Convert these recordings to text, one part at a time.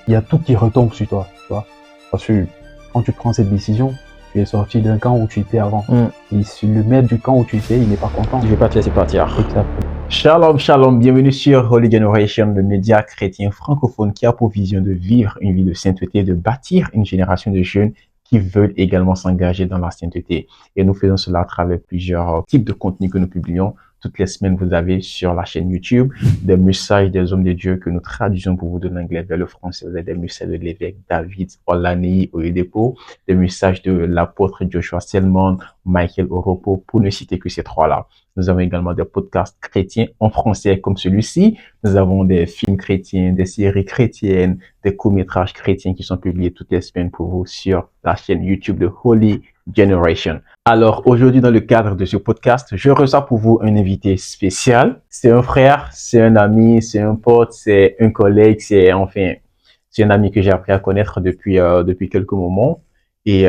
il y a tout qui retombe sur toi, tu vois. Parce que quand tu prends cette décision, tu es sorti d'un camp où tu étais avant. Et si le maître du camp où tu étais, il n'est pas content. Je vais pas te laisser partir. Exactement. Shalom, shalom, bienvenue sur Holy Generation, le média chrétien francophone qui a pour vision de vivre une vie de sainteté, de bâtir une génération de jeunes qui veulent également s'engager dans la sainteté. Et nous faisons cela à travers plusieurs types de contenus que nous publions. Toutes les semaines, vous avez sur la chaîne YouTube des messages des hommes de Dieu que nous traduisons pour vous de l'anglais vers le français. Vous avez des messages de l'évêque David Olanei Oyedepo, des messages de l'apôtre Joshua Selman, Michael Oropo, pour ne citer que ces trois-là. Nous avons également des podcasts chrétiens en français comme celui-ci. Nous avons des films chrétiens, des séries chrétiennes, des courts-métrages chrétiens qui sont publiés toutes les semaines pour vous sur la chaîne YouTube de Holy Generation. Alors, aujourd'hui, dans le cadre de ce podcast, je reçois pour vous un invité spécial. C'est un frère, c'est un ami, c'est un pote, c'est un collègue, c'est un ami que j'ai appris à connaître depuis quelques moments. Et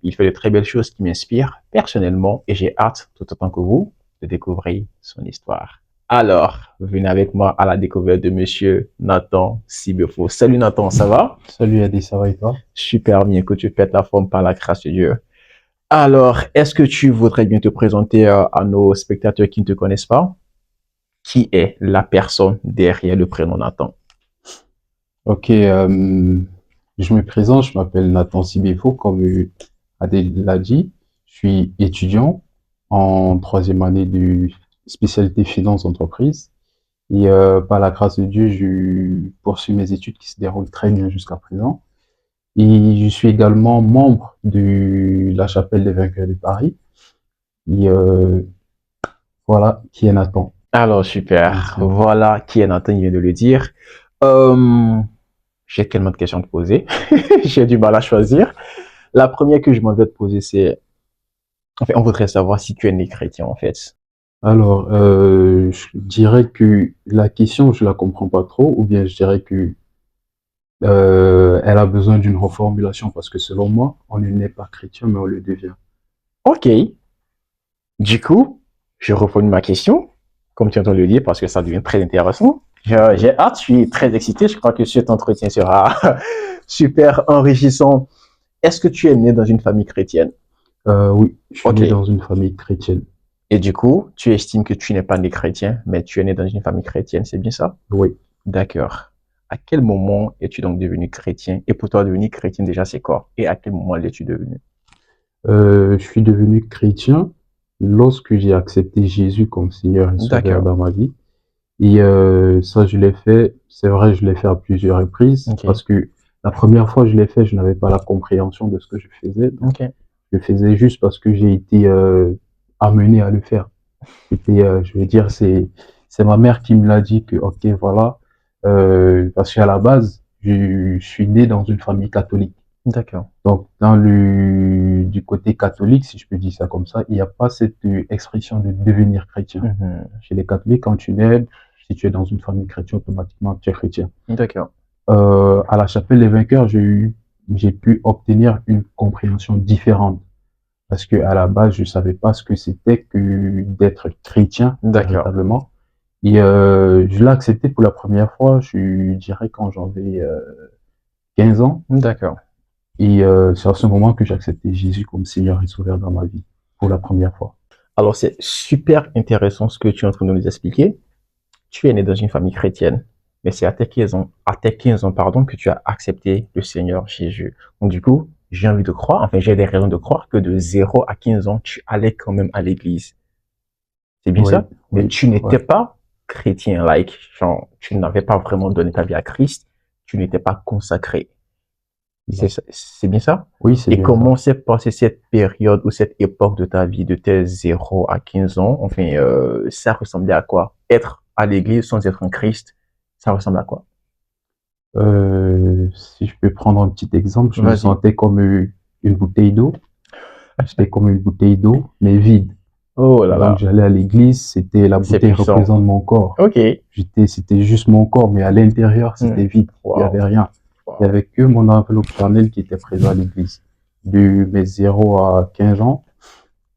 il fait de très belles choses qui m'inspirent personnellement et j'ai hâte, tout autant que vous, de découvrir son histoire. Alors, venez avec moi à la découverte de monsieur Nathan Sibefo. Salut Nathan, ça va? Salut Adi, ça va et toi? Super bien, que tu pètes la forme par la grâce de Dieu. Alors, est-ce que tu voudrais bien te présenter à nos spectateurs qui ne te connaissent pas? Qui est la personne derrière le prénom Nathan? Ok, je me présente, je m'appelle Nathan Sibefo, comme Adèle l'a dit. Je suis étudiant en troisième année de spécialité finance d'entreprise. Et par la grâce de Dieu, je poursuis mes études qui se déroulent très bien jusqu'à présent. Et je suis également membre de la Chapelle des Vainqueurs de Paris. Et voilà qui est Nathan. Alors, super. Merci. Voilà qui est Nathan, il vient de le dire. J'ai tellement de questions à te poser. J'ai du mal à choisir. La première que je m'en vais te poser, c'est... on voudrait savoir si tu es né chrétien, en fait. Alors, je dirais que la question, je la comprends pas trop, ou bien je dirais que elle a besoin d'une reformulation, parce que selon moi, on n'est pas chrétien, mais on le devient. Ok. Du coup, je reformule ma question, comme tu entends le dire, parce que ça devient très intéressant. J'ai hâte, je suis très excité. Je crois que cet entretien sera super enrichissant. Est-ce que tu es né dans une famille chrétienne? Oui, je suis Ok. né dans une famille chrétienne. Et du coup, tu estimes que tu n'es pas né chrétien, mais tu es né dans une famille chrétienne, c'est bien ça? Oui. D'accord. À quel moment es-tu donc devenu chrétien? Et pour toi, devenir chrétien, déjà, c'est quoi? Et à quel moment l'es-tu devenu? Je suis devenu chrétien lorsque j'ai accepté Jésus comme Seigneur et Sauveur D'accord. dans ma vie. Et ça, je l'ai fait, c'est vrai, je l'ai fait à plusieurs reprises, Ok. parce que la première fois que je l'ai fait, je n'avais pas la compréhension de ce que je faisais. Donc, Ok. je le faisais juste parce que j'ai été amené à le faire. C'était, je veux dire, c'est ma mère qui me l'a dit que, ok, voilà, parce qu'à la base, je suis né dans une famille catholique. D'accord. Donc, du côté catholique, si je peux dire ça comme ça, il n'y a pas cette expression de devenir chrétien. Mhm. Chez les catholiques, quand tu nais, si tu es dans une famille chrétienne, automatiquement, tu es chrétien. D'accord. À la Chapelle des Vainqueurs, j'ai pu obtenir une compréhension différente. Parce que à la base, je savais pas ce que c'était que d'être chrétien, D'accord. véritablement. Et je l'ai accepté pour la première fois, je dirais quand j'avais 15 ans. D'accord. Et c'est à ce moment que j'ai accepté Jésus comme Seigneur et Sauveur dans ma vie, pour la première fois. Alors, c'est super intéressant ce que tu es en train de nous expliquer. Tu es né dans une famille chrétienne, mais c'est à tes 15 ans, pardon, que tu as accepté le Seigneur Jésus. Donc, du coup, j'ai envie de croire, enfin, j'ai des raisons de croire que de 0 à 15 ans, tu allais quand même à l'église. C'est bien Oui, ça? Mais oui, tu n'étais ouais. pas chrétien, genre, tu n'avais pas vraiment donné ta vie à Christ, tu n'étais pas consacré. Non. C'est bien ça? Oui, c'est Et bien ça. comment s'est passée cette période ou cette époque de ta vie, de tes 0 à 15 ans? Enfin, ça ressemblait à quoi? Être à l'église sans être en Christ, ça ressemble à quoi? Si je peux prendre un petit exemple, je me Vas-y. sentais comme une bouteille d'eau. J'étais comme une bouteille d'eau, mais vide. Oh là Donc là, j'allais à l'église, c'était la c'est bouteille puissant. représente mon corps. Ok. C'était juste mon corps, mais à l'intérieur, c'était vide. Il y avait Wow. rien. Il y Wow. avait que mon enveloppe charnelle qui était présent à l'église. De mes 0 à 15 ans,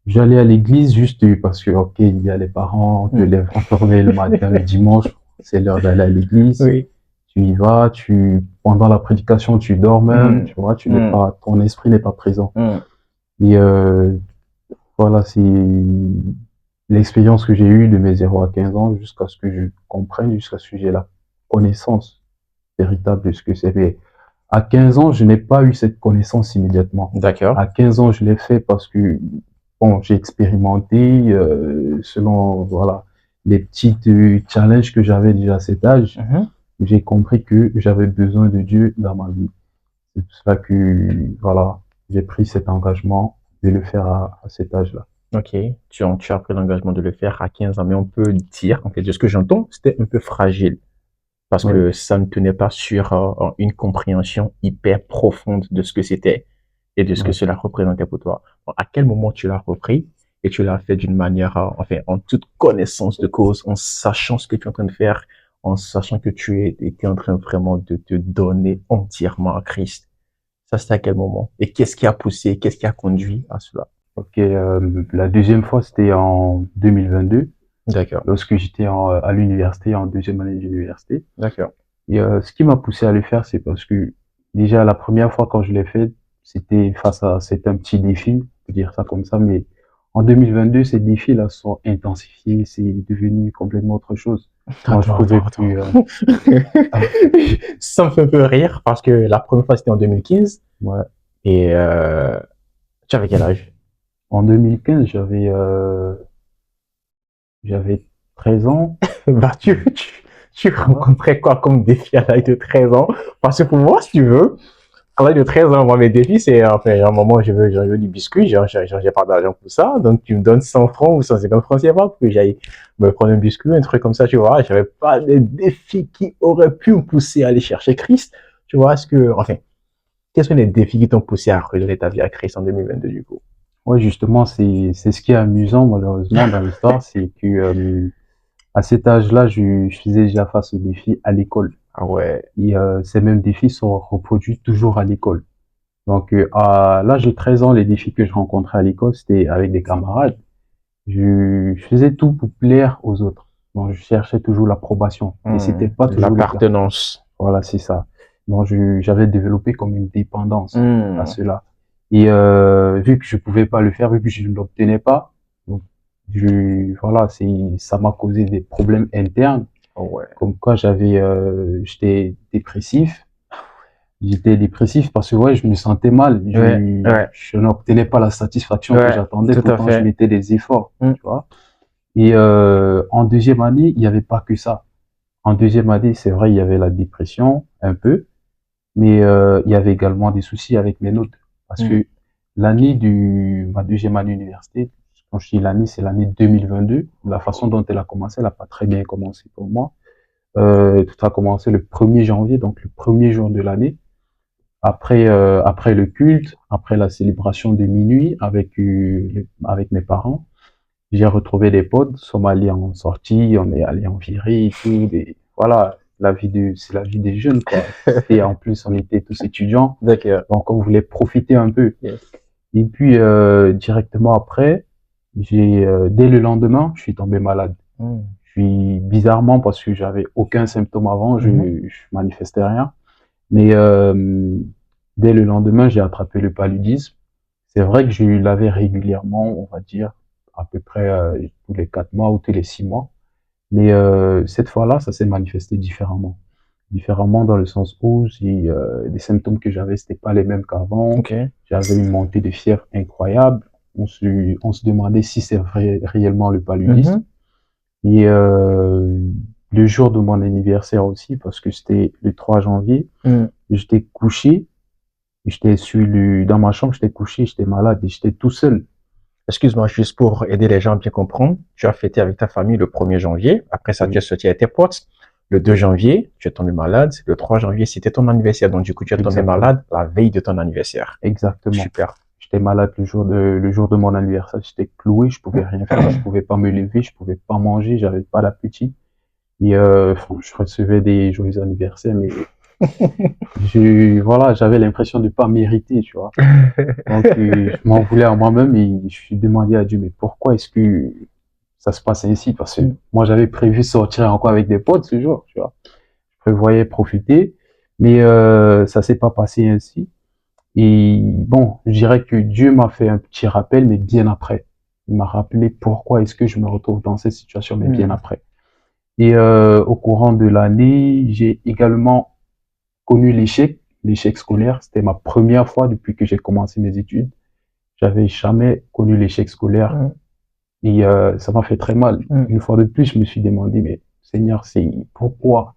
j'allais à l'église juste parce que, ok, il y a les parents, on te lève, on te réveille le matin, le dimanche, c'est l'heure d'aller à l'église. Oui. tu y vas, pendant la prédication, tu dors même, tu vois, Mm. ton esprit n'est pas présent. Mm. Et voilà, c'est l'expérience que j'ai eue de mes 0 à 15 ans jusqu'à ce que je comprenne, jusqu'à ce que j'ai la connaissance véritable de ce que c'est. Mais à 15 ans, je n'ai pas eu cette connaissance immédiatement. D'accord. À 15 ans, je l'ai fait parce que bon, j'ai expérimenté selon voilà les petites challenges que j'avais déjà à cet âge. Mhm. J'ai compris que j'avais besoin de Dieu dans ma vie. C'est pour cela que voilà, j'ai pris cet engagement de le faire à cet âge-là. Ok, tu as pris l'engagement de le faire à 15 ans, mais on peut dire, en fait, de ce que j'entends, c'était un peu fragile parce Oui, que ça ne tenait pas sur une compréhension hyper profonde de ce que c'était et de ce que oui. cela représentait pour toi. Bon, à quel moment tu l'as repris et tu l'as fait d'une manière, enfin, en toute connaissance de cause, en sachant ce que tu es en train de faire, en sachant que étais en train vraiment de te donner entièrement à Christ. Ça, c'était à quel moment? Et qu'est-ce qui a poussé, qu'est-ce qui a conduit à cela? Ok, la deuxième fois, c'était en 2022, D'accord, lorsque j'étais à l'université, en deuxième année d'université. d'accord. Et ce qui m'a poussé à le faire, c'est parce que déjà la première fois quand je l'ai fait, c'était un petit défi, on peut dire ça comme ça, mais en 2022, ces défis-là sont intensifiés, c'est devenu complètement autre chose. Moi, je pouvais Attends. plus. Ça me fait un peu rire parce que la première fois c'était en 2015 Ouais. et tu avais quel âge? En 2015, j'avais 13 ans. Bah, tu Voilà. rencontrais quoi comme défi à l'âge de 13 ans? Parce que pour moi, si tu veux, à l'âge de 13 ans, moi, mes défis, c'est, enfin, à un moment, je veux du biscuit, j'ai pas d'argent pour ça, donc tu me donnes 100 francs ou 150 francs CFA pour que j'aille me prendre un biscuit, un truc comme ça, tu vois. J'avais pas de défis qui auraient pu me pousser à aller chercher Christ, tu vois. Enfin, quels sont les défis qui t'ont poussé à redonner ta vie à Christ en 2022, du coup? Ouais, justement, c'est ce qui est amusant malheureusement dans l'histoire, c'est que à cet âge-là, je faisais déjà face aux défis à l'école. Ah ouais. Et ces mêmes défis sont reproduits toujours à l'école. Donc, à l'âge de 13 ans, les défis que je rencontrais à l'école, c'était avec des camarades. Je faisais tout pour plaire aux autres. Donc, je cherchais toujours l'approbation. Et c'était pas toujours le cas. L'appartenance. Voilà, c'est ça. Donc, j'avais développé comme une dépendance à Hmm. cela. Et vu que je pouvais pas le faire, vu que je ne l'obtenais pas, donc voilà, ça m'a causé des problèmes internes. Oh ouais. Comme quoi, j'étais dépressif. J'étais dépressif parce que ouais, je me sentais mal. Ouais, ouais, Je n'obtenais pas la satisfaction que ouais, j'attendais. tout à Pourtant, je fait. mettais des efforts, Hmm. tu vois. Et en deuxième année, il n'y avait pas que ça. En deuxième année, c'est vrai, il y avait la dépression un peu, mais il y avait également des soucis avec mes notes. Parce Hmm. que ma deuxième année d'université, quand je dis l'année, c'est l'année 2022. La façon dont elle a commencé, elle n'a pas très bien commencé pour moi. Tout a commencé le 1er janvier, donc le premier jour de l'année. Après le culte, après la célébration de minuit avec mes parents, j'ai retrouvé des potes, nous sommes allés en sortie, on est allé en virée et tout. Voilà, c'est la vie des jeunes, quoi. Et en plus, on était tous étudiants, D'accord. donc on voulait profiter un peu. Yes. Et puis, directement après, dès le lendemain, je suis tombé malade. Hmm. Bizarrement, parce que j'avais aucun symptôme avant, Mhm. je manifestais rien. Mais dès le lendemain, j'ai attrapé le paludisme. C'est vrai que je l'avais régulièrement, on va dire, à peu près tous les 4 mois ou tous les 6 mois. Mais cette fois-là, ça s'est manifesté différemment. Différemment dans le sens où les symptômes que j'avais, c'était pas les mêmes qu'avant. Ok. J'avais une montée de fièvre incroyable. On se demandait si c'est réellement le paludisme. Mhm. Et le jour de mon anniversaire aussi, parce que c'était le 3 janvier, Hmm. j'étais couché, dans ma chambre, j'étais couché, j'étais malade et j'étais tout seul. Excuse-moi, juste pour aider les gens à bien comprendre, tu as fêté avec ta famille le 1er janvier. Après ça, tu es Oui, sorti avec tes potes. Le 2 janvier, tu es tombé malade. Le 3 janvier, c'était ton anniversaire. Donc, du coup, tu es tombé exactement, malade la veille de ton anniversaire. exactement. Super. J'étais malade le jour de mon anniversaire, j'étais cloué, je pouvais rien faire, je pouvais pas me lever, je pouvais pas manger, j'avais pas d'appétit. Et enfin, je recevais des joyeux anniversaires, mais voilà, j'avais l'impression de pas mériter, tu vois. Donc, je m'en voulais à moi-même et je suis demandé à Dieu, mais pourquoi est-ce que ça se passe ainsi? Parce que moi, j'avais prévu sortir encore avec des potes ce jour, tu vois. prévoyais profiter, mais ça s'est pas passé ainsi. Et bon, je dirais que Dieu m'a fait un petit rappel, mais bien après. Il m'a rappelé pourquoi est-ce que je me retrouve dans cette situation, mais bien après. Et au courant de l'année, j'ai également connu l'échec scolaire. C'était ma première fois depuis que j'ai commencé mes études. J'avais jamais connu l'échec scolaire et ça m'a fait très mal. Une fois de plus, je me suis demandé, mais Seigneur, c'est pourquoi?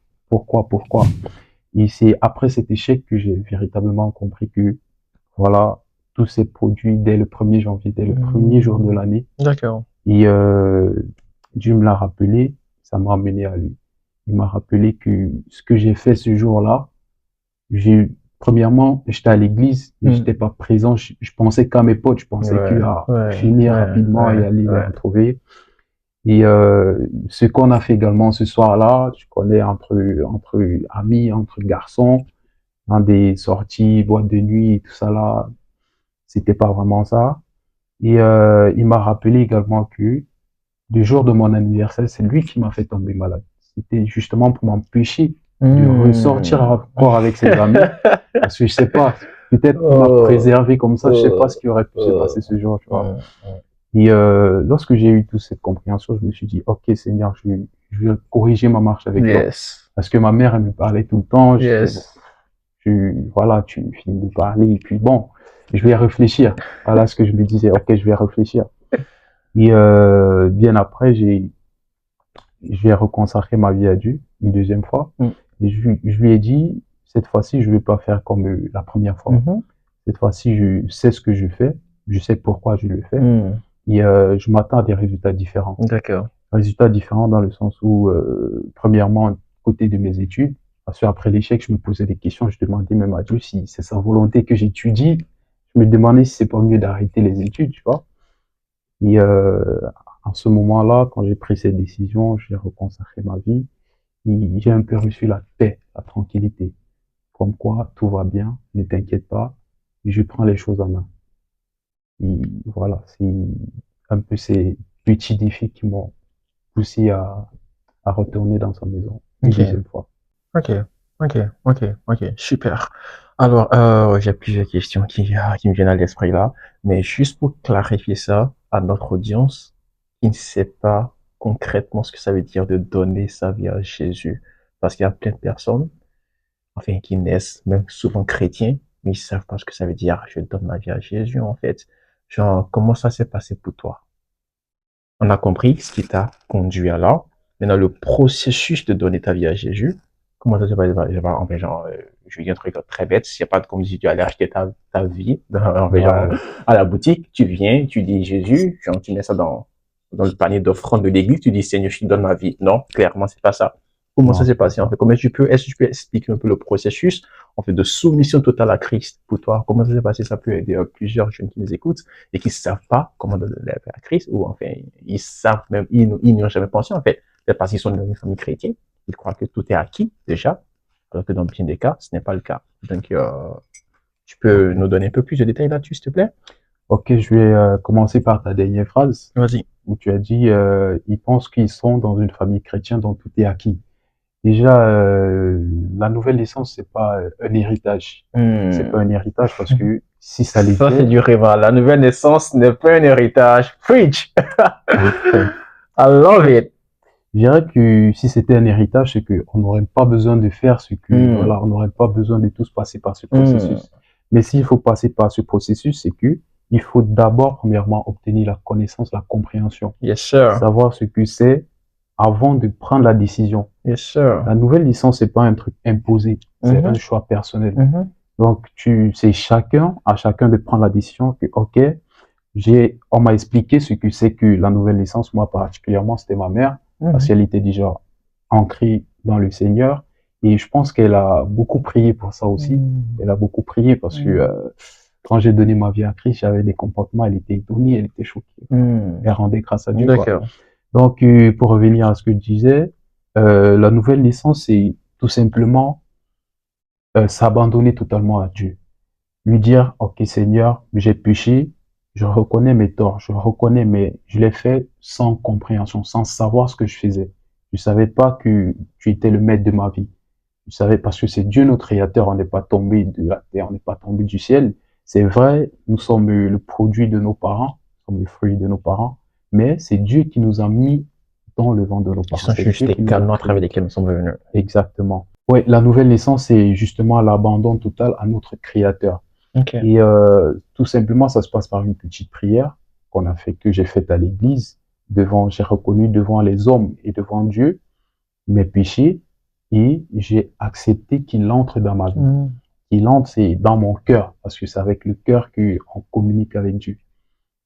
Et c'est après cet échec que j'ai véritablement compris que voilà, tout s'est produit dès le 1er janvier, dès le premier jour de l'année. D'accord. Et Dieu me l'a rappelé, ça m'a amené à lui. Il m'a rappelé que ce que j'ai fait ce jour-là, premièrement, j'étais à l'église, mais j'étais pas présent. Je pensais qu'à mes potes, je pensais qu'à finir rapidement et aller les retrouver. Et ce qu'on a fait également ce soir-là, tu connais, entre amis, entre garçons, dans des sorties, boîtes de nuit et tout ça là, c'était pas vraiment ça. Et il m'a rappelé également que le jour de mon anniversaire, c'est lui qui m'a fait tomber malade. C'était justement pour m'empêcher de ressortir encore avec ses amis. Parce que je sais pas, peut-être qu'il m'a préservé comme ça, je sais pas ce qui aurait pu se passer ce jour, tu vois. Et lorsque j'ai eu toute cette compréhension, je me suis dit, ok Seigneur, je vais corriger ma marche avec toi. Parce que ma mère, elle me parlait tout le temps. Voilà, tu finis de parler, et puis bon, je vais réfléchir. Voilà ce que je me disais, ok, je vais réfléchir. Et bien après, j'ai reconsacré ma vie à Dieu une deuxième fois. Et je lui ai dit, cette fois-ci, je ne vais pas faire comme la première fois. Cette fois-ci, je sais ce que je fais, je sais pourquoi je le fais. Et je m'attends à des résultats différents. D'accord. Résultats différents dans le sens où, premièrement, côté de mes études, parce qu'après l'échec, je me posais des questions, je demandais même à Dieu si c'est sa volonté que j'étudie. Je me demandais si c'est pas mieux d'arrêter les études, tu vois. Et en ce moment-là, quand j'ai pris cette décision, j'ai reconsacré ma vie et j'ai un peu reçu la paix, la tranquillité. Comme quoi, tout va bien, ne t'inquiète pas, je prends les choses en main. Et voilà, c'est un peu ces petits défis qui m'ont poussé à retourner dans sa maison une deuxième fois. Ok, super. Alors, j'ai plusieurs questions qui me viennent à l'esprit là, mais juste pour clarifier ça à notre audience qui ne sait pas concrètement ce que ça veut dire de donner sa vie à Jésus. Parce qu'il y a plein de personnes, enfin, qui naissent, même souvent chrétiens, mais ils savent pas ce que ça veut dire, je donne ma vie à Jésus, en fait. Genre, comment ça s'est passé pour toi? On a compris ce qui t'a conduit à là. Maintenant, le processus de donner ta vie à Jésus, comment ça se passe? Enfin, genre, je vais dire un truc très bête. S'il n'y a pas de, comme si tu allais acheter ta vie genre, à la boutique, tu viens, tu dis Jésus, genre, tu mets ça dans le panier d'offrande de l'église, tu dis Seigneur, je te donne ma vie. Non, clairement, c'est pas ça. Comment ça s'est passé, en fait? Est-ce que tu peux expliquer un peu le processus, en fait, de soumission totale à Christ pour toi? Comment ça s'est passé? Ça peut aider plusieurs jeunes qui nous écoutent et qui ne savent pas comment donner la vie à Christ, ou enfin, ils savent même, ils n'y ont jamais pensé, en fait. C'est parce qu'ils sont dans une famille chrétienne. Ils croient que tout est acquis, déjà. Alors que dans bien des cas, ce n'est pas le cas. Donc, tu peux nous donner un peu plus de détails là-dessus, s'il te plaît? Ok, je vais commencer par ta dernière phrase. Vas-y. Où tu as dit, ils pensent qu'ils sont dans une famille chrétienne dont tout est acquis. Déjà, la nouvelle naissance, c'est pas un héritage. C'est pas un héritage parce que si ça l'était... Ça, c'est du rêve. La nouvelle naissance n'est pas un héritage. Preach! I love it. Je dirais que si c'était un héritage, c'est qu'on n'aurait pas besoin de faire ce que, voilà, on n'aurait pas besoin de tous passer par ce processus. Mais s'il faut passer par ce processus, c'est que il faut d'abord, premièrement, obtenir la connaissance, la compréhension. Yes, sir. Savoir ce que c'est avant de prendre la décision. Yes, sir. La nouvelle licence, c'est pas un truc imposé. C'est un choix personnel. Donc, c'est à chacun de prendre la décision que, ok, on m'a expliqué ce que c'est que la nouvelle licence. Moi, particulièrement, c'était ma mère, parce qu'elle était déjà ancrée dans le Seigneur. Et je pense qu'elle a beaucoup prié pour ça aussi. Elle a beaucoup prié parce que quand j'ai donné ma vie à Christ, j'avais des comportements, elle était étonnée, elle était choquée. Elle rendait grâce à Dieu. D'accord. Donc, pour revenir à ce que je disais, la nouvelle naissance, c'est tout simplement s'abandonner totalement à Dieu. Lui dire, ok Seigneur, j'ai péché, je reconnais mes torts, je reconnais, mais je l'ai fait sans compréhension, sans savoir ce que je faisais. Je savais pas que tu étais le maître de ma vie. Vous savez, parce que c'est Dieu notre créateur, on n'est pas tombé de la terre, on n'est pas tombé du ciel. C'est vrai, nous sommes le produit de nos parents, nous sommes le fruit de nos parents, mais c'est Dieu qui nous a mis dans le ventre de nos Ils parents. sont C'est juste Dieu des qui nous a canaux à travers créés. lesquels nous sommes venus. Exactement. Ouais, la nouvelle naissance, c'est justement l'abandon total à notre créateur. Ok. Et tout simplement, ça se passe par une petite prière que j'ai faite à l'église. J'ai reconnu devant les hommes et devant Dieu mes péchés et j'ai accepté qu'il entre dans ma vie. Hmm. Qu'il entre, c'est dans mon cœur, parce que c'est avec le cœur qu'on communique avec Dieu.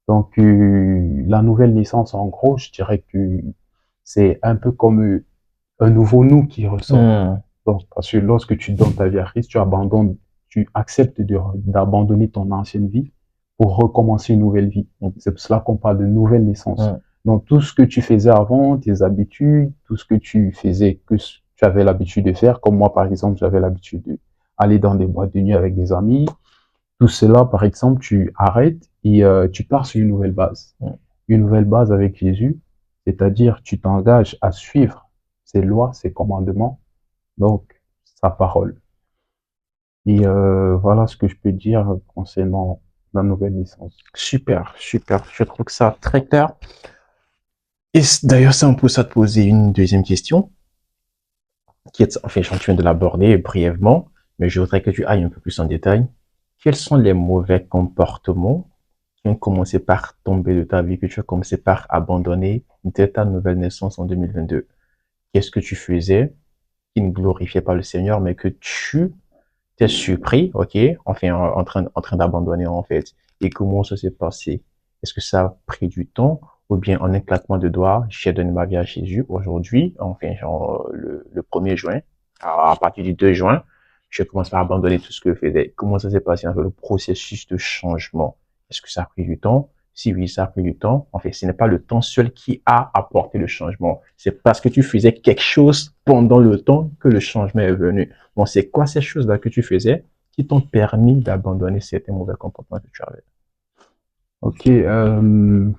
Donc, la nouvelle naissance, en gros, je dirais que c'est un peu comme un nouveau nous qui ressort. Hmm. Donc, parce que lorsque tu donnes ta vie à Christ, tu acceptes d'abandonner ton ancienne vie pour recommencer une nouvelle vie. Donc, c'est pour cela qu'on parle de nouvelle naissance. Hmm. Donc, tout ce que tu faisais avant, tes habitudes, tout ce que tu faisais, que tu avais l'habitude de faire, comme moi, par exemple, j'avais l'habitude d'aller dans des boîtes de nuit avec des amis. Tout cela, par exemple, tu arrêtes et tu pars sur une nouvelle base. Hmm. Une nouvelle base avec Jésus, c'est-à-dire tu t'engages à suivre ses lois, ses commandements, donc sa parole. Et voilà ce que je peux dire concernant la nouvelle licence. Super, super. Je trouve que ça très clair. Et d'ailleurs, ça me pousse à te poser une deuxième question, qui est, enfin, je viens de l'aborder brièvement, mais je voudrais que tu ailles un peu plus en détail. Quels sont les mauvais comportements qui ont commencé par tomber de ta vie, que tu as commencé par abandonner dès ta nouvelle naissance en 2022? Qu'est-ce que tu faisais qui ne glorifiait pas le Seigneur, mais que tu t'es surpris, ok, enfin, en train d'abandonner, en fait. Et comment ça s'est passé? Est-ce que ça a pris du temps? Ou bien en un claquement de doigts, j'ai donné ma vie à Jésus aujourd'hui, enfin, genre, le 1er juin, à partir du 2 juin, je commence à abandonner tout ce que je faisais. Comment ça s'est passé, en fait, le processus de changement? Est-ce que ça a pris du temps? Si oui, ça a pris du temps. En fait, ce n'est pas le temps seul qui a apporté le changement. C'est parce que tu faisais quelque chose pendant le temps que le changement est venu. Bon, c'est quoi ces choses-là que tu faisais qui t'ont permis d'abandonner certains mauvais comportements que tu avais? Ok,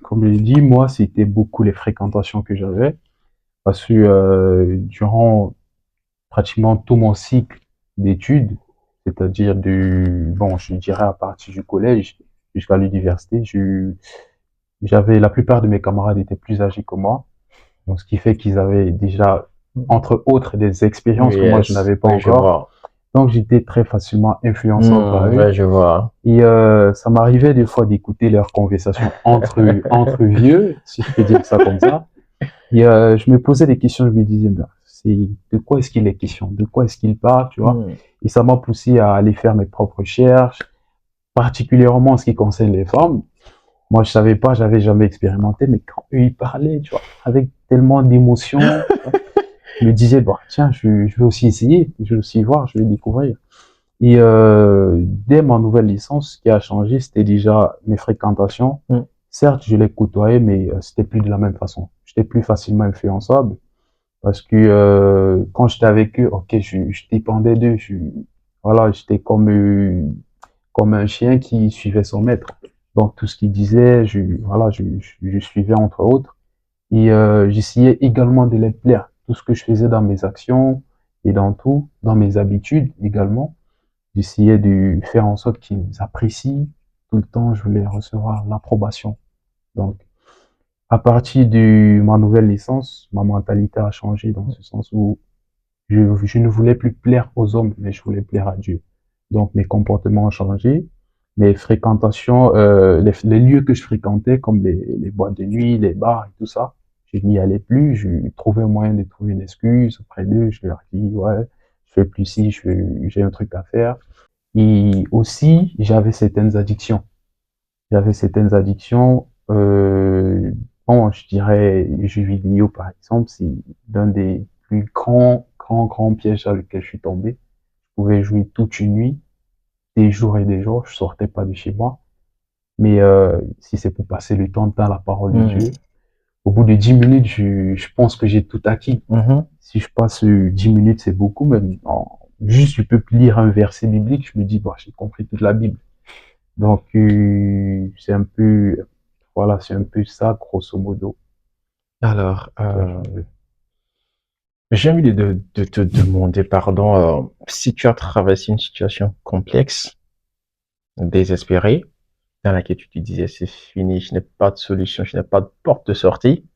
comme je l'ai dit, moi, c'était beaucoup les fréquentations que j'avais, parce que durant pratiquement tout mon cycle d'études, c'est-à-dire bon, je dirais à partir du collège jusqu'à l'université, j'avais, la plupart de mes camarades étaient plus âgés que moi, donc ce qui fait qu'ils avaient déjà, entre autres, des expériences que moi je Yes, n'avais pas oui, je encore. vois. Donc j'étais très facilement influençable par eux. Ouais, je vois. Et ça m'arrivait des fois d'écouter leurs conversations entre vieux, si je peux dire ça comme ça. Et je me posais des questions, je me disais, ben, de quoi est-ce qu'il est question? De quoi est-ce qu'il parle, tu vois? Hmm. Et ça m'a poussé à aller faire mes propres recherches, particulièrement en ce qui concerne les femmes. Moi, je savais pas, j'avais jamais expérimenté, mais quand eux, ils parlaient, tu vois, avec tellement d'émotion, tu vois, je me disais, bah, tiens, je vais aussi essayer, je vais aussi voir, je vais découvrir. Et dès ma nouvelle licence, ce qui a changé, c'était déjà mes fréquentations. Hmm. Certes, je les côtoyais, mais c'était plus de la même façon. J'étais plus facilement influençable parce que quand j'étais avec eux, ok, je dépendais d'eux. Voilà, j'étais comme un chien qui suivait son maître. Donc tout ce qu'il disait, voilà, je suivais entre autres. Et j'essayais également de les plaire. Tout ce que je faisais dans mes actions et dans tout, dans mes habitudes également. J'essayais de faire en sorte qu'ils apprécient. Tout le temps, je voulais recevoir l'approbation. Donc, à partir de ma nouvelle licence, ma mentalité a changé dans ce sens où je ne voulais plus plaire aux hommes, mais je voulais plaire à Dieu. Donc, mes comportements ont changé. Mes fréquentations, les lieux que je fréquentais, comme les boîtes de nuit, les bars et tout ça, je n'y allais plus. Je trouvais un moyen de trouver une excuse auprès d'eux. Je leur dis, ouais, je fais plus ci, j'ai un truc à faire. Et aussi, j'avais certaines addictions. J'avais certaines addictions. Bon, je dirais, les jeux vidéo, par exemple, c'est l'un des plus grands pièges dans lesquels je suis tombé. Je pouvais jouer toute une nuit, des jours et des jours, je sortais pas de chez moi. Mais si c'est pour passer le temps dans la parole de Hmm. Dieu, au bout de 10 minutes, je pense que j'ai tout acquis. Mhm. Si je passe 10 minutes, c'est beaucoup, même juste je peux lire un verset biblique, je me dis, bah, j'ai compris toute la Bible. Donc, c'est un peu, voilà, c'est un peu ça, grosso modo, Alors, qui a changé. J'ai envie de te demander, pardon, si tu as traversé une situation complexe, désespérée, dans laquelle tu te disais c'est fini, je n'ai pas de solution, je n'ai pas de porte de sortie,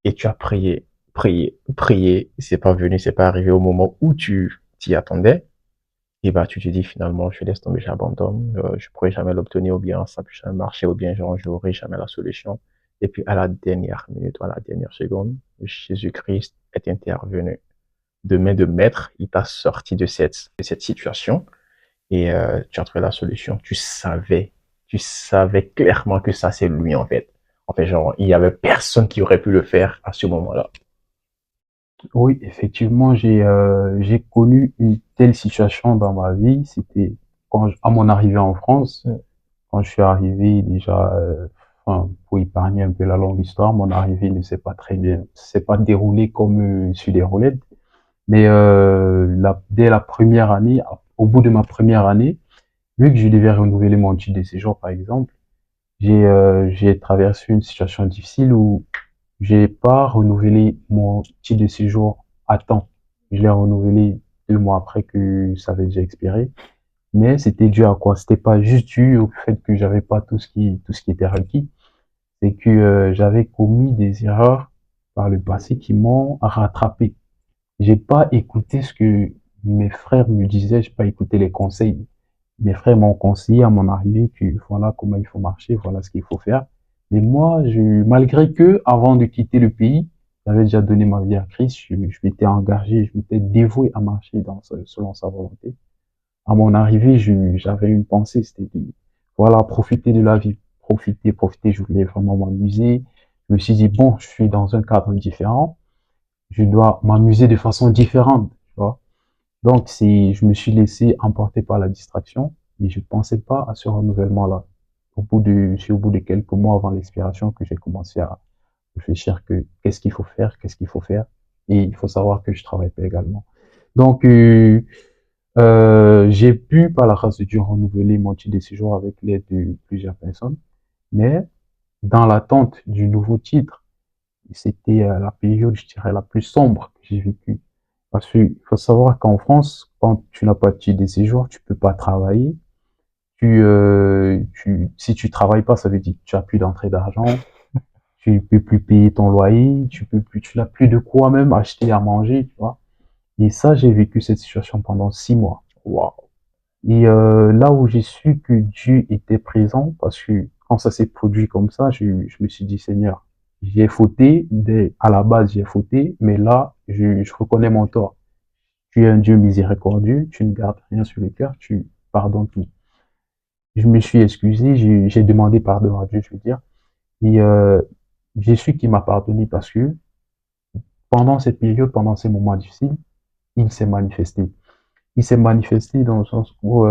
et tu as prié, prié, prié, c'est pas venu, c'est pas arrivé au moment où tu t'y attendais, et bah tu te dis finalement je laisse tomber, j'abandonne, je pourrai jamais l'obtenir, ou bien ça peut jamais marcher, ou bien genre j'aurai jamais la solution. Et puis à la dernière minute, ou à la dernière seconde, Jésus-Christ est intervenu. De main de maître, il t'a sorti de cette situation et tu as trouvé la solution. Tu savais clairement que ça c'est lui en fait. En fait, genre, il y avait personne qui aurait pu le faire à ce moment-là. Oui, effectivement, j'ai connu une telle situation dans ma vie. C'était à mon arrivée en France. Mm. Quand je suis arrivé, déjà, enfin, pour épargner un peu la longue histoire, mon arrivée ne s'est pas très bien, s'est pas déroulée comme sur les roulettes. Mais dès la première année, au bout de ma première année, vu que je devais renouveler mon titre de séjour, par exemple, j'ai traversé une situation difficile où j'ai pas renouvelé mon titre de séjour à temps. Je l'ai renouvelé 2 mois après que ça avait déjà expiré. Mais c'était dû à quoi? C'était pas juste dû au fait que j'avais pas tout ce qui était requis. C'est que j'avais commis des erreurs par le passé qui m'ont rattrapé. J'ai pas écouté ce que mes frères me disaient, j'ai pas écouté les conseils. Mes frères m'ont conseillé à mon arrivée que voilà comment il faut marcher, voilà ce qu'il faut faire. Et moi, malgré que, avant de quitter le pays, j'avais déjà donné ma vie à Christ, je m'étais engagé, je m'étais dévoué à marcher selon sa volonté. À mon arrivée, j'avais une pensée, c'était de, voilà, profiter de la vie, profiter, je voulais vraiment m'amuser. Je me suis dit, bon, je suis dans un cadre différent, je dois m'amuser de façon différente, tu vois. Donc, je me suis laissé emporter par la distraction et je pensais pas à ce renouvellement-là. C'est au bout de quelques mois avant l'expiration que j'ai commencé à réfléchir que qu'est-ce qu'il faut faire, qu'est-ce qu'il faut faire. Et il faut savoir que je travaille pas également. Donc, j'ai pu, par la grâce de Dieu, renouveler mon titre de séjour avec l'aide de plusieurs personnes. Mais dans l'attente du nouveau titre, c'était la période, je dirais, la plus sombre que j'ai vécue. Parce qu'il faut savoir qu'en France, quand tu n'as pas de titre de séjour, tu peux pas travailler. Si tu travailles pas, ça veut dire que tu as plus d'entrée d'argent, tu peux plus payer ton loyer, tu n'as plus de quoi même acheter à manger, tu vois. Et ça, j'ai vécu cette situation pendant 6 mois. Waouh. Et là où j'ai su que Dieu était présent, parce que quand ça s'est produit comme ça, je me suis dit, Seigneur, j'ai fauté, à la base j'ai fauté, mais là, je reconnais mon tort. Tu es un Dieu miséricordieux, tu ne gardes rien sur le cœur, tu pardonnes tout. Je me suis excusé, j'ai demandé pardon à Dieu, je veux dire, et j'ai su qu'il m'a pardonné parce que pendant cette période, pendant ces moments difficiles, il s'est manifesté. Il s'est manifesté dans le sens où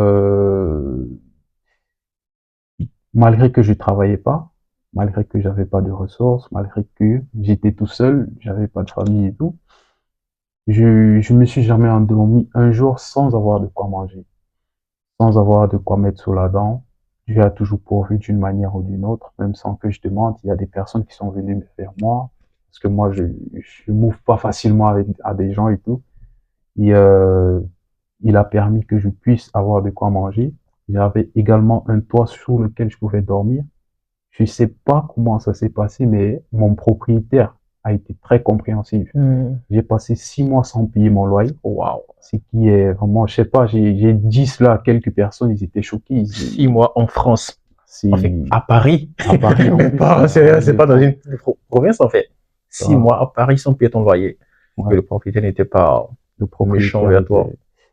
malgré que je travaillais pas, malgré que j'avais pas de ressources, malgré que j'étais tout seul, j'avais pas de famille et tout, je me suis jamais endormi un jour sans avoir de quoi manger, sans avoir de quoi mettre sous la dent. Dieu a toujours pourvu d'une manière ou d'une autre, même sans que je demande. Il y a des personnes qui sont venues vers moi, parce que moi, je m'ouvre pas facilement à des gens et tout. Et il a permis que je puisse avoir de quoi manger. J'avais également un toit sur lequel je pouvais dormir. Je sais pas comment ça s'est passé, mais mon propriétaire a été très compréhensif. Mm. J'ai passé 6 mois sans payer mon loyer. Waouh. Ce qui est vraiment, je sais pas, j'ai dit cela à quelques personnes, ils étaient choqués. 6 mois en France. En fait, C'est à Paris. à Paris en plus, Pas- en c'est pas dans Île-de-France. une province, en fait. six Ça, mois à Paris sans payer ton loyer. Et ouais. le propriétaire n'était pas Le méchant propriétaire vers toi.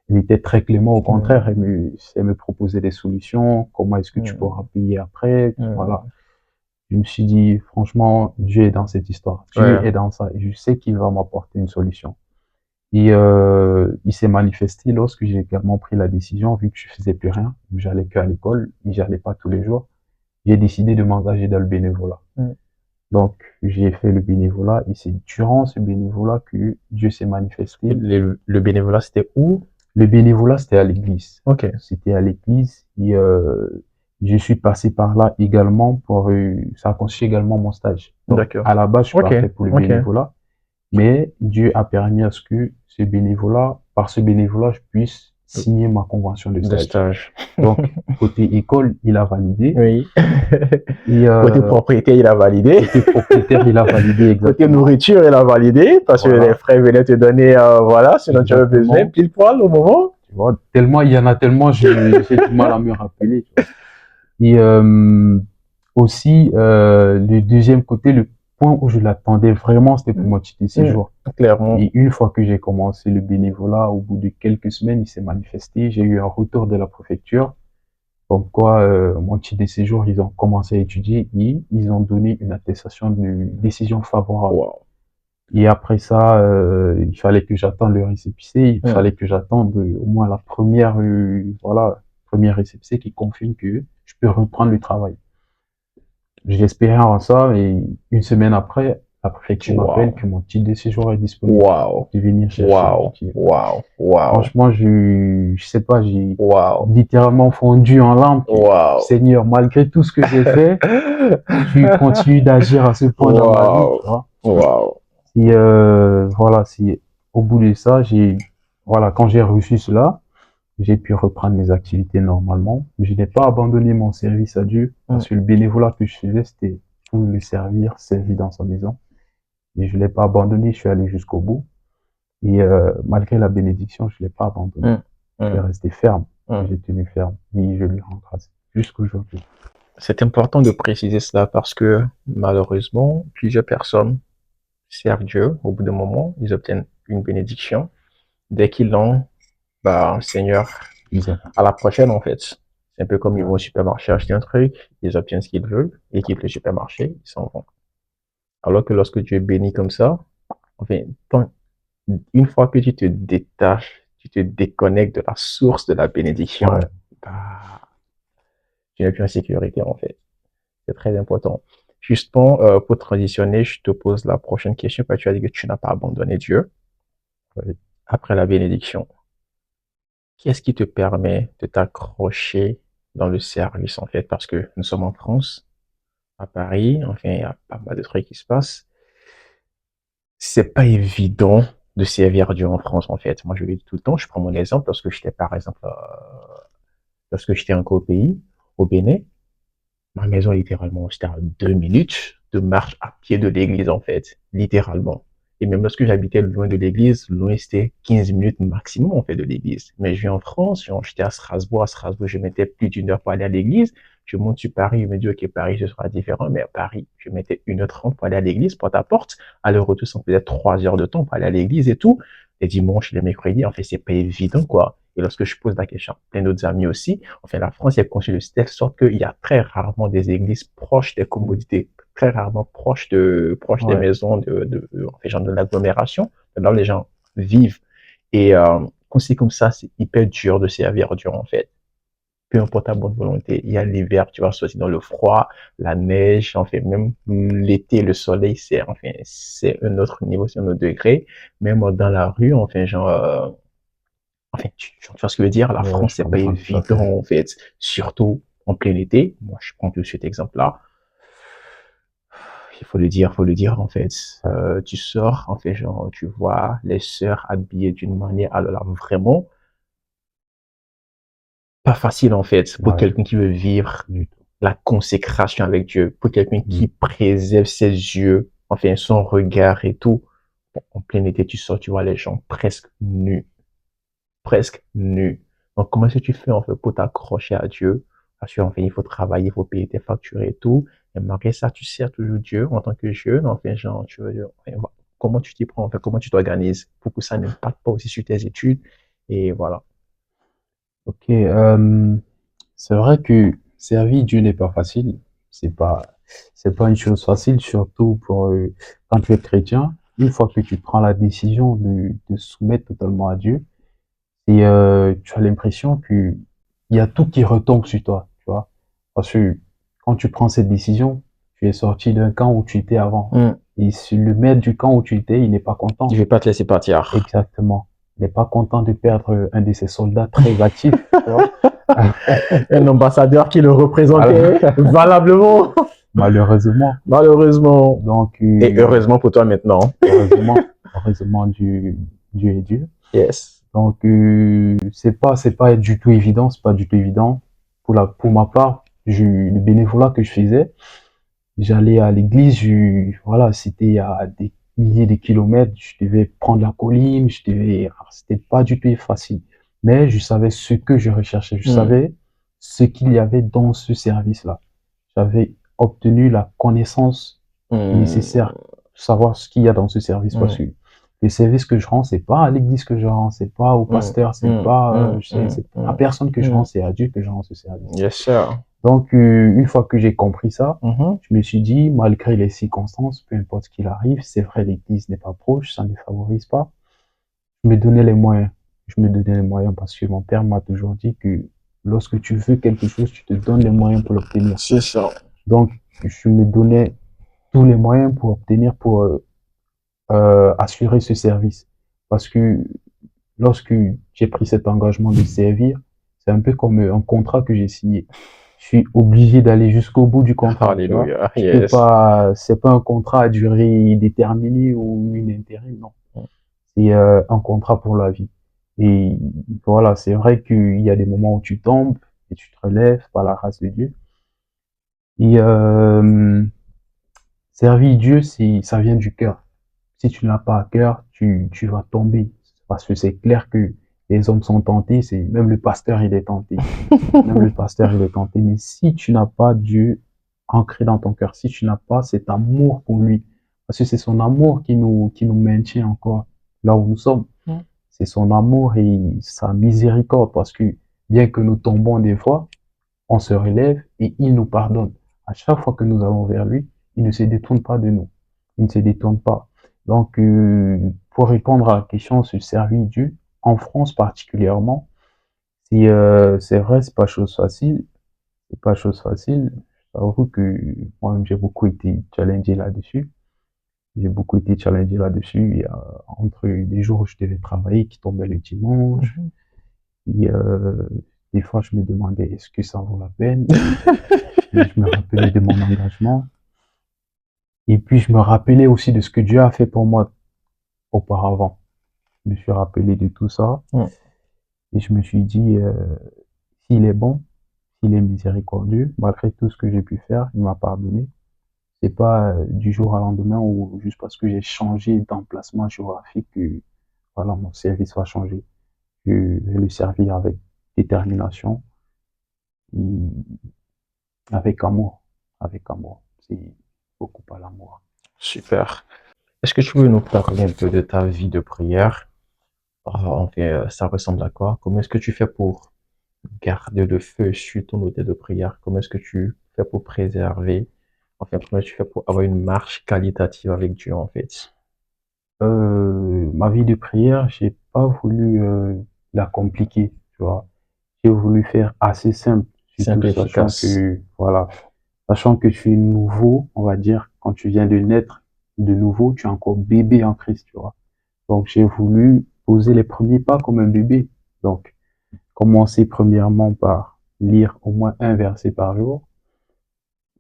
il était très clément. Au contraire, Mm. il me proposait des solutions. Comment est-ce que tu pourras Mm. payer après? Voilà. Mm. Je me suis dit, franchement, Dieu est dans cette histoire. Dieu Ouais. est dans ça. Et je sais qu'il va m'apporter une solution. Et il s'est manifesté lorsque j'ai également pris la décision, vu que je faisais plus rien, j'allais que à l'école, et j'allais pas tous les jours. J'ai décidé de m'engager dans le bénévolat. Mm. Donc, j'ai fait le bénévolat et c'est durant ce bénévolat que Dieu s'est manifesté. Le bénévolat, c'était où? Le bénévolat, c'était à l'église. Ok. C'était à l'église et je suis passé par là également ça a constitué également mon stage. Donc, D'accord. à la base, je Ok. partais pour le Ok. bénévolat. Mais Dieu a permis à ce que par ce bénévolat, je puisse signer ma convention de De stage. stage. Donc, côté école, il a validé. Oui. Et Côté propriétaire, il a validé. côté propriétaire, il a validé Côté exactement. nourriture, il a validé parce que Voilà. les frères venaient te donner, voilà, ce dont tu avais Exactement. besoin, pile poil au moment. Tu vois, tellement, il y en a tellement, j'ai du mal à me rappeler. Tu vois. Et aussi, le deuxième côté, le point où je l'attendais vraiment, c'était pour mon titre de séjour. Clairement. Et une fois que j'ai commencé le bénévolat, au bout de quelques semaines, il s'est manifesté. J'ai eu un retour de la préfecture, comme quoi mon titre de séjour, ils ont commencé à étudier et ils ont donné une attestation de décision favorable. Wow. Et après ça, il fallait que j'attende le récépissé, il fallait que j'attende au moins la première, première récépissé qui confirme que je peux reprendre le travail. J'espérais en ça, et une semaine après, la préfecture m'appelle que mon titre de séjour est disponible. Wow. De venir chercher. Wow. Wow. Wow. Franchement, je sais pas, j'ai Wow. littéralement fondu en larmes. Wow. Seigneur, malgré tout ce que j'ai fait, tu continues d'agir à ce point dans ma vie. Tu vois. Wow. Et voilà, c'est au bout de ça, quand j'ai reçu cela, j'ai pu reprendre mes activités normalement. Je n'ai pas abandonné mon service à Dieu, parce que le bénévolat que je faisais, c'était pour le servir dans sa maison. Et je l'ai pas abandonné, je suis allé jusqu'au bout. Et malgré la bénédiction, je l'ai pas abandonné. Je suis resté ferme. J'ai tenu ferme. Et je lui rends grâce jusqu'aujourd'hui. C'est important de préciser cela parce que malheureusement, plusieurs personnes servent Dieu. Au bout d'un moment, ils obtiennent une bénédiction. Dès qu'ils l'ont, Seigneur, à la prochaine en fait. C'est un peu comme ils vont au supermarché acheter un truc, ils obtiennent ce qu'ils veulent, ils quittent le supermarché, ils s'en vont. Alors que lorsque Dieu est béni comme ça, enfin, une fois que tu te détaches, tu te déconnectes de la source de la bénédiction, tu n'es plus en sécurité en fait. C'est très important. Justement, pour transitionner, je te pose la prochaine question parce que tu as dit que tu n'as pas abandonné Dieu après la bénédiction. Qu'est-ce qui te permet de t'accrocher dans le service en fait? Parce que nous sommes en France, à Paris, enfin, il y a pas mal de trucs qui se passent. C'est pas évident de servir Dieu en France en fait. Moi, je le dis tout le temps. Je prends mon exemple lorsque j'étais par exemple, lorsque j'étais encore au pays, au Bénin. Ma maison, littéralement, c'était à 2 minutes de marche à pied de l'église, en fait. Littéralement. Et même lorsque j'habitais loin de l'église, loin, c'était 15 minutes maximum, en fait, de l'église. Mais je viens en France, j'étais à Strasbourg. À Strasbourg, je mettais plus d'une heure pour aller à l'église. Je monte sur Paris, je me dis, OK, Paris, ce sera différent. Mais à Paris, je mettais 1h30 pour aller à l'église, porte à porte. À retour, ça me faisait 3 heures de temps pour aller à l'église et tout. Les dimanches, les mercredis, en fait, c'est pas évident, quoi. Et lorsque je pose la question à plein d'autres amis aussi, enfin, la France est conçue de telle sorte qu'il y a très rarement des églises proches des commodités, très rarement proches des maisons, enfin, genre de l'agglomération, là où les gens vivent. Et quand c'est comme ça, c'est hyper dur de servir Dieu, en fait. Peu importe ta bonne volonté, il y a l'hiver, tu vas sortir dans le froid, la neige, enfin, même l'été, le soleil, c'est un autre niveau, c'est un autre degré. Même dans la rue, enfin, genre, enfin, tu vois ce que je veux dire? La France, c'est pas évident, en fait. Surtout en plein été. Moi, je prends tout de suite exemple-là. Il faut le dire, en fait. Tu sors, en fait, genre, tu vois les sœurs habillées d'une manière, alors là, vraiment, pas facile, en fait, pour quelqu'un qui veut vivre la consécration avec Dieu, pour quelqu'un qui préserve ses yeux, enfin, son regard et tout. Bon, en plein été, tu sors, tu vois les gens presque nus. Donc, comment est-ce que tu fais, en fait, pour t'accrocher à Dieu? Parce qu'en fait, il faut travailler, il faut payer tes factures et tout. Et malgré ça, tu sers toujours Dieu en tant que jeune. Enfin, genre, tu veux dire, comment tu t'y prends, en fait, comment tu t'organises pour que ça n'impacte pas aussi sur tes études. Et voilà. Ok, c'est vrai que servir Dieu n'est pas facile. C'est pas une chose facile, surtout pour quand tu es chrétien. Une fois que tu prends la décision de soumettre totalement à Dieu, et tu as l'impression que il y a tout qui retombe sur toi, tu vois. Parce que quand tu prends cette décision, tu es sorti d'un camp où tu étais avant. Et si le maître du camp où tu étais, il n'est pas content. Il ne veut pas te laisser partir. Exactement. Il n'est pas content de perdre un de ses soldats très actifs, tu vois. Un ambassadeur qui le représentait valablement. Malheureusement. Malheureusement. Donc, et heureusement pour toi maintenant. Heureusement. heureusement, Dieu est Dieu. Yes. Donc, c'est pas du tout évident, c'est pas du tout évident. Pour ma part, le bénévolat que je faisais, j'allais à l'église, voilà, c'était à des milliers de kilomètres, je devais prendre la colline, alors, c'était pas du tout facile. Mais je savais ce que je recherchais, je Hmm. savais ce qu'il y avait dans ce service-là. J'avais obtenu la connaissance Hmm. nécessaire pour savoir ce qu'il y a dans ce service parce Hmm. que les services que je rends, c'est pas à l'église que je rends, c'est pas au Hmm. pasteur, c'est Hmm. pas, Hmm. Hmm. c'est à Hmm. personne que je Hmm. rends, c'est à Dieu que je rends ce service. Yes, sir. Donc, une fois que j'ai compris ça, Mhm. je me suis dit, malgré les circonstances, peu importe ce qu'il arrive, c'est vrai, l'église n'est pas proche, ça ne favorise pas. Je me donnais les moyens. Je me donnais les moyens parce que mon père m'a toujours dit que lorsque tu veux quelque chose, tu te donnes les moyens pour l'obtenir. C'est ça. Donc, je me donnais tous les moyens pour obtenir, pour assurer ce service. Parce que lorsque j'ai pris cet engagement de servir, c'est un peu comme un contrat que j'ai signé. Je suis obligé d'aller jusqu'au bout du contrat, tu vois. Hallelujah. Je peux Yes. pas, c'est pas un contrat à durée déterminée ou une intérim, non. C'est un contrat pour la vie. Et voilà, c'est vrai qu'il y a des moments où tu tombes et tu te relèves par la grâce de Dieu. Et servir Dieu, ça vient du cœur. Si tu n'as pas à cœur, tu vas tomber. Parce que c'est clair que les hommes sont tentés, même le pasteur, il est tenté. Même le pasteur, il est tenté. Mais si tu n'as pas Dieu ancré dans ton cœur, si tu n'as pas cet amour pour lui, parce que c'est son amour qui nous maintient encore là où nous sommes. Hmm. C'est son amour et sa miséricorde, parce que bien que nous tombons des fois, on se relève et il nous pardonne. À chaque fois que nous allons vers lui, il ne se détourne pas de nous. Il ne se détourne pas. Donc, pour répondre à la question sur servir Dieu, en France particulièrement, c'est vrai, c'est pas chose facile. C'est pas chose facile. J'avoue que moi-même, j'ai beaucoup été challengé là-dessus. J'ai beaucoup été challengé là-dessus. Et, entre des jours où je devais travailler, qui tombaient le dimanche, Mhm. et, des fois, je me demandais, est-ce que ça vaut la peine? Je me rappelais de mon engagement. Et puis, je me rappelais aussi de ce que Dieu a fait pour moi auparavant. Je me suis rappelé de tout ça. Hmm. Et je me suis dit, s'il est bon, s'il est miséricordieux, malgré tout ce que j'ai pu faire, il m'a pardonné. C'est pas du jour au lendemain ou juste parce que j'ai changé d'emplacement géographique que voilà, mon service va changer. Je vais le servir avec détermination et avec amour. Avec amour. C'est beaucoup à l'amour. Super. Est-ce que tu peux nous parler un peu de ta vie de prière? Enfin, ça ressemble à quoi? Comment est-ce que tu fais pour garder le feu sur ton autel de prière? Comment est-ce que tu fais pour préserver? Enfin, comment tu fais pour avoir une marche qualitative avec Dieu, en fait? Ma vie de prière, j'ai pas voulu la compliquer, tu vois. J'ai voulu faire assez simple, surtout Simple et sachant efficace. que, voilà, sachant que tu es nouveau, on va dire, quand tu viens de naître de nouveau, tu es encore bébé en Christ, tu vois. Donc, j'ai voulu poser les premiers pas comme un bébé. Donc, commencer premièrement par lire au moins un verset par jour,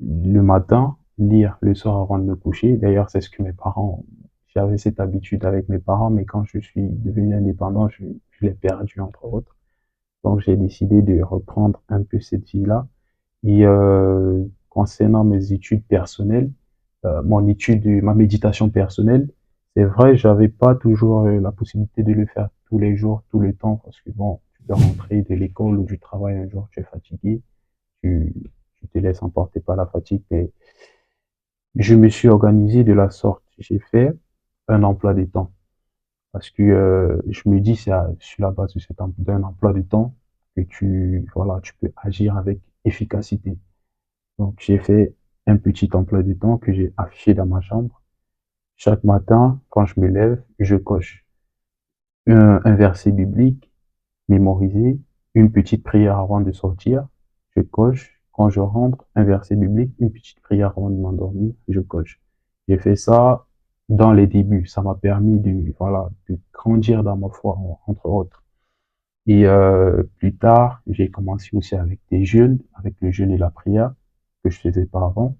le matin, lire le soir avant de me coucher. D'ailleurs, c'est ce que mes parents, j'avais cette habitude avec mes parents, mais quand je suis devenu indépendant, je l'ai perdu, entre autres. Donc, j'ai décidé de reprendre un peu cette vie-là. Et concernant mes études personnelles, ma méditation personnelle, c'est vrai, j'avais pas toujours la possibilité de le faire tous les jours, tout le temps, parce que bon, tu peux rentrer de l'école ou du travail un jour, tu es fatigué, tu, tu te laisses emporter par la fatigue. Mais je me suis organisé de la sorte. J'ai fait un emploi de temps. Parce que je me dis, sur la base de d'un emploi de temps que voilà, tu peux agir avec efficacité. Donc, j'ai fait un petit emploi de temps que j'ai affiché dans ma chambre. Chaque matin, quand je me lève, je coche un verset biblique mémorisé, une petite prière avant de sortir, je coche. Quand je rentre, un verset biblique, une petite prière avant de m'endormir, je coche. J'ai fait ça dans les débuts. Ça m'a permis voilà, de grandir dans ma foi, entre autres. Et plus tard, j'ai commencé aussi avec des jeûnes, avec le jeûne et la prière que je faisais pas avant.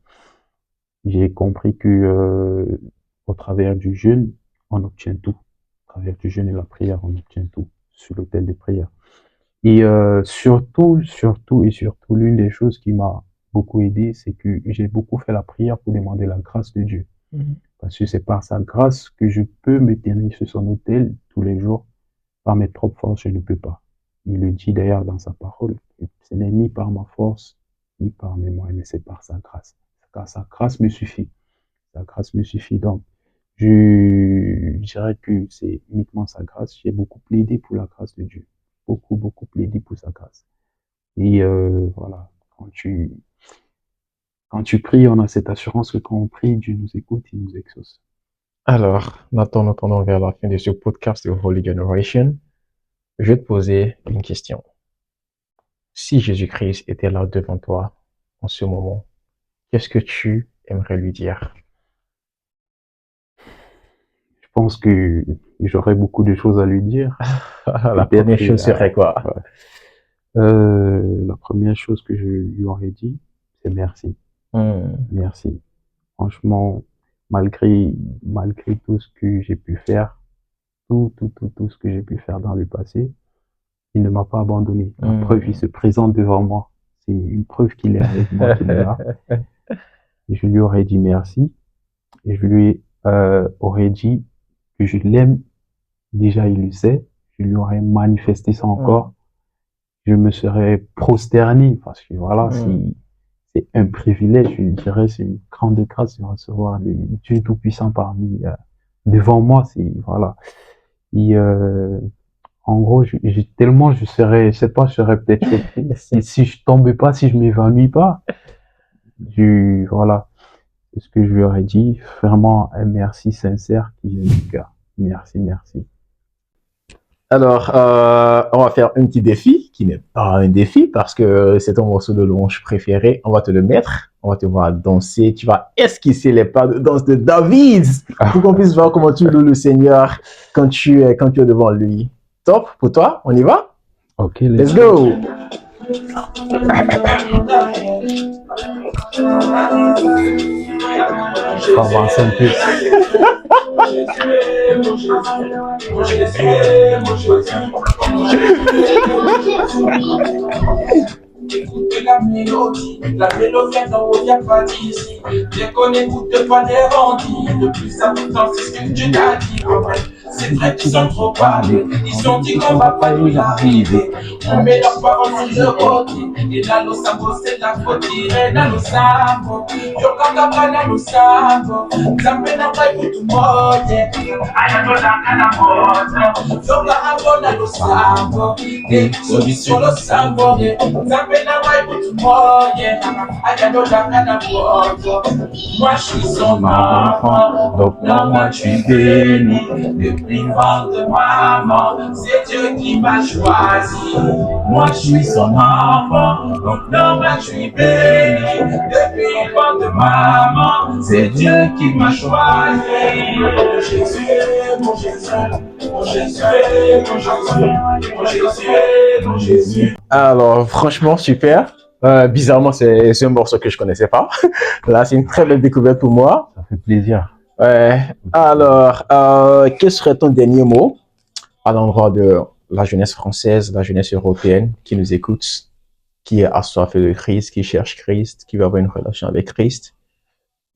J'ai compris que au travers du jeûne, on obtient tout. À travers du jeûne et la prière, on obtient tout sur l'autel de prière. Et surtout, l'une des choses qui m'a beaucoup aidé, c'est que j'ai beaucoup fait la prière pour demander la grâce de Dieu. Parce que c'est par sa grâce que je peux me tenir sur son autel tous les jours. Par mes propres forces, je ne peux pas. Il le dit d'ailleurs dans sa parole. Ce n'est ni par ma force, ni par mes moyens, mais c'est par sa grâce. Car sa grâce me suffit. Sa grâce me suffit. Donc, je dirais que c'est uniquement sa grâce. J'ai beaucoup plaidé pour la grâce de Dieu. Beaucoup, beaucoup plaidé pour sa grâce. Et voilà, quand tu pries, on a cette assurance que quand on prie, Dieu nous écoute, il nous exauce. Alors, Nathan, nous tendons vers la fin de ce podcast de Holy Generation. Je vais te poser une question. Si Jésus-Christ était là devant toi en ce moment, qu'est-ce que tu aimerais lui dire? Je pense que j'aurais beaucoup de choses à lui dire. La première Peut-être, chose serait quoi? ouais. La première chose que je lui aurais dit, c'est merci. Hmm. Merci. Franchement, malgré, malgré tout ce que j'ai pu faire, tout ce que j'ai pu faire dans le passé, il ne m'a pas abandonné. La preuve, il Hmm. se présente devant moi. C'est une preuve qu'il est avec moi, qu'il est là. Et je lui aurais dit merci. Et je lui aurais dit que je l'aime. Déjà, il le sait. Je lui aurais manifesté ça Hmm. encore. Je me serais prosterné parce que voilà, Hmm. c'est un privilège, je dirais, c'est une grande grâce de recevoir le Dieu Tout-Puissant parmi, devant moi, c'est, voilà. Et, en gros, tellement je serais, je sais pas, je serais peut-être choqué. Si je tombe pas, si je m'évanouis pas, voilà. C'est ce que je lui aurais dit. Vraiment un merci sincère qui vient du cœur. Merci, merci. Alors, on va faire un petit défi qui n'est pas un défi parce que c'est ton morceau de louange préféré. On va te le mettre. On va te voir danser. Tu vas esquisser les pas de danse de David pour qu'on puisse voir comment tu loues le Seigneur quand tu es devant lui. Top pour toi. On y va? Ok, Let's let's go. go. Faut avancer un peu. Écoute la mélodie d'en haut, y'a pas d'ici. Bien qu'on n'écoute pas des rendis, le plus important c'est ce que tu t'as dit. En vrai, c'est vrai qu'ils ont trop parlé, ils ont dit qu'on va pas y arriver. On met leurs paroles sur le côté, et là le sambo c'est la faute, et là le sambo, Yokakabana le sambo, Zambena vai pour tout le monde, Ayatola Kanamoto, Yokakabana le sambo, et sur le sambo, Zambena vai pour tout le monde, Ayatola Kanamoto. Moi je suis son enfant, donc non moi je suis béni, depuis le ventre de maman, c'est Dieu qui m'a choisi. Moi je suis son enfant, donc non moi je suis béni, depuis le ventre de maman, c'est Dieu qui m'a choisi. Mon Jésus, mon Jésus, mon Jésus, mon Jésus, mon Jésus, mon Jésus. Alors, franchement, super. Bizarrement, c'est un morceau que je connaissais pas. Là, c'est une très belle découverte pour moi. Ça fait plaisir. Alors, quel serait ton dernier mot à l'endroit de la jeunesse française, la jeunesse européenne qui nous écoute, qui est assoiffée de Christ, qui cherche Christ, qui veut avoir une relation avec Christ,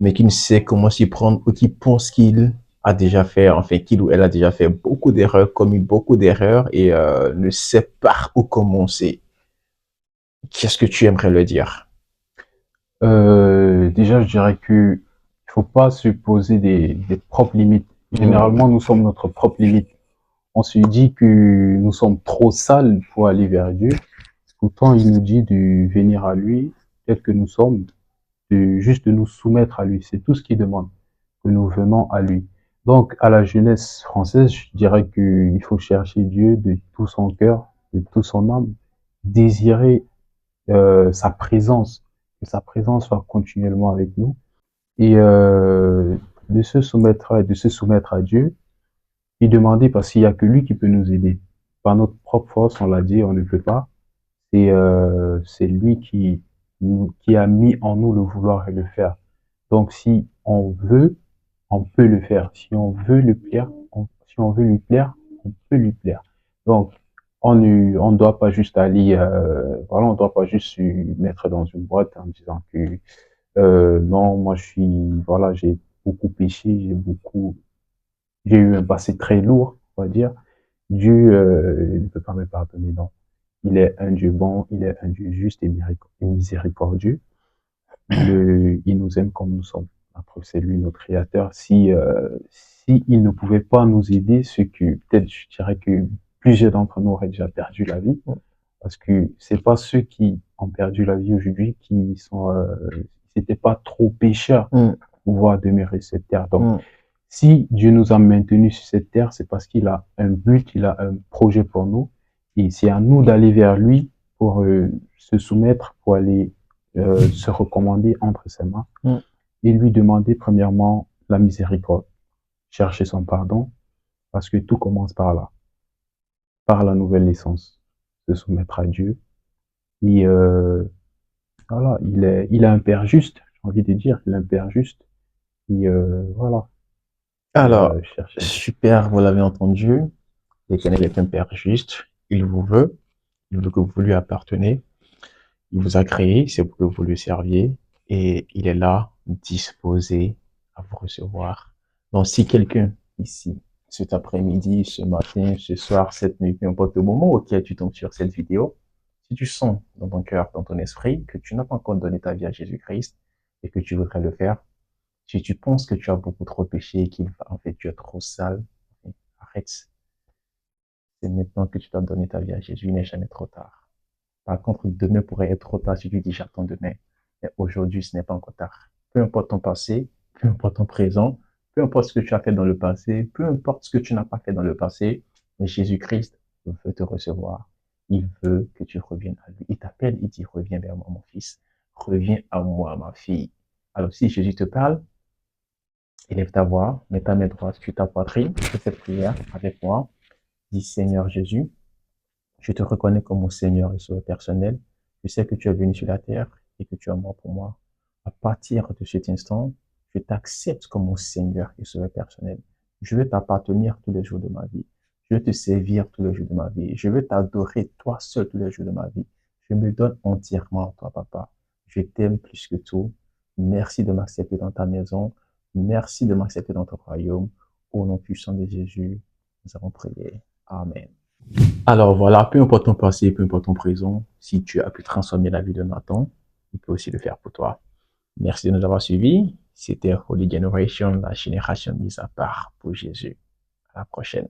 mais qui ne sait comment s'y prendre ou qui pense qu'il a déjà fait, enfin, qu'il ou elle a déjà fait beaucoup d'erreurs, commis beaucoup d'erreurs et ne sait pas où commencer. Qu'est-ce que tu aimerais le dire? Déjà, je dirais que il faut pas se poser des propres limites. Généralement, nous sommes notre propre limite. On se dit que nous sommes trop sales pour aller vers Dieu. Pourtant, il nous dit de venir à lui, tel que nous sommes, juste de nous soumettre à lui. C'est tout ce qu'il demande, que nous venons à lui. Donc, à la jeunesse française, je dirais qu'il faut chercher Dieu de tout son cœur, de tout son âme, désirer sa présence, que sa présence soit continuellement avec nous et de se soumettre à Dieu et demander parce qu'il n'y a que lui qui peut nous aider. Par notre propre force, on l'a dit, on ne peut pas. C'est lui qui a mis en nous le vouloir et le faire. Donc si on veut, on peut le faire. Si on veut le plaire, si on veut lui plaire, on peut lui plaire. Donc, on ne doit pas juste aller, voilà, on ne doit pas juste se mettre dans une boîte en disant que non, moi je suis, voilà, j'ai beaucoup péché, j'ai eu un passé très lourd, on va dire. Dieu ne peut pas me pardonner, non. Il est un Dieu bon, il est un Dieu juste et miséricordieux. Il nous aime comme nous sommes. Après, c'est lui notre créateur. Si il ne pouvait pas nous aider, ce que peut-être je dirais que plusieurs d'entre nous auraient déjà perdu la vie, parce que c'est pas ceux qui ont perdu la vie aujourd'hui qui sont, c'était pas trop pécheurs Mm. pour pouvoir demeurer sur cette terre. Donc, Mm. si Dieu nous a maintenus sur cette terre, c'est parce qu'il a un but, il a un projet pour nous, et c'est à nous d'aller vers lui pour se soumettre, pour aller se recommander entre ses mains Mm. et lui demander premièrement la miséricorde, chercher son pardon, parce que tout commence par là, par la nouvelle naissance, se soumettre à Dieu. Et voilà, il est un père juste, j'ai envie de dire, il est un père juste. Et voilà, Alors, chercher Dieu. super, vous l'avez entendu. L'Éternel est un Père juste. Il vous veut. Il veut que vous lui appartenez. Il vous a créé, c'est pour que vous lui serviez. Et il est là, disposé à vous recevoir. Donc, si quelqu'un ici, cet après-midi, ce matin, ce soir, cette nuit, peu importe le moment auquel tu tombes sur cette vidéo, si tu sens dans ton cœur, dans ton esprit, que tu n'as pas encore donné ta vie à Jésus-Christ et que tu voudrais le faire, si tu penses que tu as beaucoup trop péché et en fait, tu es trop sale, arrête. C'est maintenant que tu dois donner ta vie à Jésus, il n'est jamais trop tard. Par contre, demain pourrait être trop tard si tu dis j'attends demain. Mais aujourd'hui, ce n'est pas encore tard. Peu importe ton passé, peu importe ton présent, peu importe ce que tu as fait dans le passé, peu importe ce que tu n'as pas fait dans le passé, mais Jésus-Christ veut te recevoir. Il veut que tu reviennes à lui. Il t'appelle, il dit reviens vers moi, mon fils. Reviens à moi, ma fille. Alors si Jésus te parle, élève ta voix, mets ta main droite sur ta poitrine, fais cette prière avec moi. Dis Seigneur Jésus, je te reconnais comme mon Seigneur et Sauveur personnel. Je sais que tu es venu sur la terre et que tu es mort pour moi. À partir de cet instant, je t'accepte comme mon Seigneur et Sauveur personnel. Je veux t'appartenir tous les jours de ma vie. Je veux te servir tous les jours de ma vie. Je veux t'adorer toi seul tous les jours de ma vie. Je me donne entièrement à toi, papa. Je t'aime plus que tout. Merci de m'accepter dans ta maison. Merci de m'accepter dans ton royaume. Au nom puissant de Jésus, nous avons prié. Amen. Alors voilà, peu importe ton passé, peu importe ton présent, si tu as pu transformer la vie de Nathan, il peut aussi le faire pour toi. Merci de nous avoir suivis. C'était Holy Generation, la génération mise à part pour Jésus. À la prochaine.